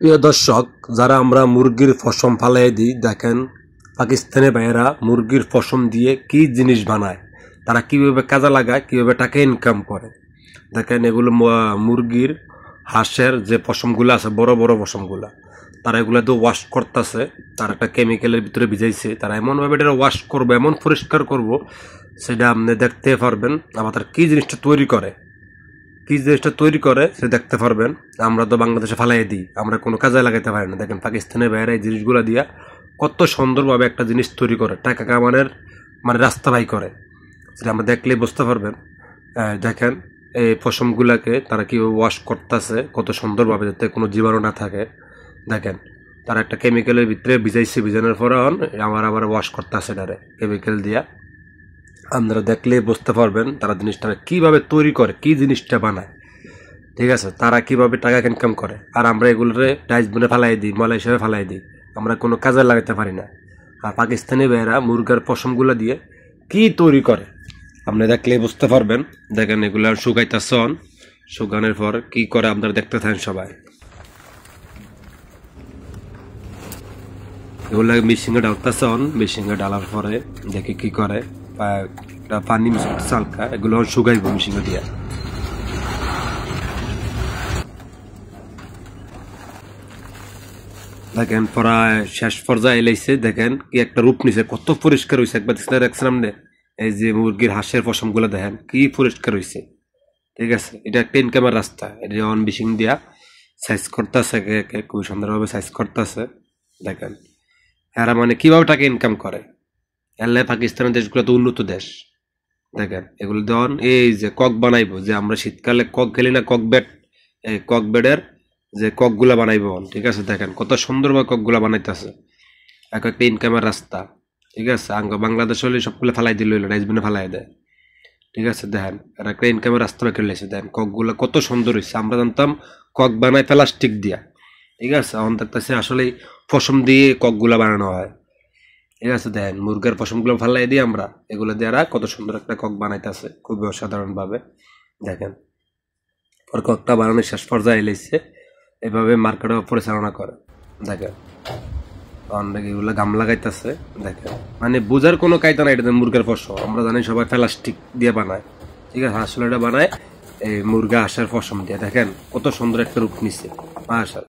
প্রিয় দর্শক, যারা আমরা মুরগির পশম ফালাই দিই, দেখেন পাকিস্তানি ভাইয়েরা মুরগির পশম দিয়ে কি জিনিস বানায়, তারা কিভাবে কাজে লাগায়, কিভাবে টাকা ইনকাম করে। দেখেন এগুলো মুরগির হাঁসের যে পশমগুলো আছে, বড় বড় পশমগুলা, তারা এগুলো তো ওয়াশ করতেছে। তারা একটা কেমিক্যালের ভিতরে ভিজাইছে, তারা এমনভাবে এটা ওয়াশ করবো, এমন পরিষ্কার করব, সেটা আপনি দেখতে পারবেন। আবার তার কি জিনিসটা তৈরি করে, কি জিনিসটা তৈরি করে সে দেখতে পারবেন। আমরা তো বাংলাদেশে ফালাই দিই, আমরা কোনো কাজে লাগাইতে পারি না। দেখেন পাকিস্তানের বাইরে এই জিনিসগুলো দিয়া কত সুন্দরভাবে একটা জিনিস তৈরি করে, টাকা কামানোর রাস্তা বাই করে, সেটা আমরা দেখলেই বুঝতে পারবেন। দেখেন এই পশমগুলাকে তারা কীভাবে ওয়াশ করতেছে কত সুন্দরভাবে, যাতে কোনো জীবাণু না থাকে। দেখেন তারা একটা কেমিক্যালের ভিতরে ভিজাইছে, ভিজানোর পরে আবার ওয়াশ করতেছে এটারে কেমিক্যাল দিয়া। আপনারা দেখলেই বুঝতে পারবেন তারা জিনিসটা কিভাবে তৈরি করে, কি জিনিসটা বানায়। ঠিক আছে, তারা কিভাবে টাকা ইনকাম করে, আর আমরা এগুলোরে ডাস্টবিনে ফালাই দিই, ময়লা হিসেবে ফালাই দিই, আমরা কোনো কাজে লাগাতে পারি না। আর পাকিস্তানি ভাইয়েরা মুরগার পশমগুলো দিয়ে কি তৈরি করে আপনি দেখলেই বুঝতে পারবেন। দেখেন এগুলো শুকাইতেছন, শুকানোর পর কি করে আপনারা দেখতে থাকেন সবাই। এগুলো মেশিনে ডালতেছন, মেশিনে ডালার পরে দেখি কি করে, পানি মিশাতে হালকা, এগুলো শুকাইব মেশিনে দিয়ে। দেখেন প্রায় শেষ পর্যায়ে এলাইছে, দেখেন কি একটা রূপ নিছে, কত পরিষ্কার হয়েছে। একবার দেখছিলাম না, এই যে মুরগির হাঁসের পশমগুলো দেখেন কি পরিষ্কার হয়েছে। ঠিক আছে, এটা একটা ইনকামের রাস্তা। এটা অন মেশিন দিয়া সাইজ করতেছে, খুবই সুন্দরভাবে সাইজ করতেছে। দেখেন এরা কিভাবে টাকা ইনকাম করে। এলে পাকিস্তানের দেশগুলো তো উন্নত দেশ। দেখেন এগুলো দেন, এই যে কক বানাইবো, যে আমরা শীতকালে কক খেলি না, কক বেড, এই কক বেডের যে ককগুলা বানাইবো। ঠিক আছে, দেখেন কত সুন্দরভাবে ককগুলা বানাইতেছে, এক একটা ইনকামের রাস্তা। ঠিক আছে, বাংলাদেশ হলে সবগুলো ফেলাই দিল, ডাস্টবিনে ফেলাই দেয়। ঠিক আছে, দেখেন আর একটা ইনকামের রাস্তা বের লেগেছে। দেখেন ককগুলা কত সুন্দর হয়েছে। আমরা জানতাম কক বানায় প্লাস্টিক দিয়া, ঠিক আছে, এখন দেখতেছি আসলে পশম দিয়ে ককগুলা বানানো হয়। ঠিক আছে, দেখেন মুরগের পশমগুলো ফালাই দিই আমরা, এগুলো দিয়ে কত সুন্দর একটা কক বানাইতেছে, খুবই অসাধারণ ভাবে। দেখেন পর ককটা বানানোর শেষ পর্যায়ে এলেছে, এভাবে মার্কেটে পরিচালনা করে। দেখেন অনেক এগুলো গাম লাগাইতেছে। দেখেন বোঝার কোনো কায়দা নাই, এটা মুরগের পশম। আমরা জানি সবাই প্লাস্টিক দিয়ে বানায়, ঠিক আছে, আসলে এটা বানায় এই মুরগা হাঁসের পশম দিয়ে। দেখেন কত সুন্দর একটা রূপ নিচ্ছে, মাশাআল্লাহ।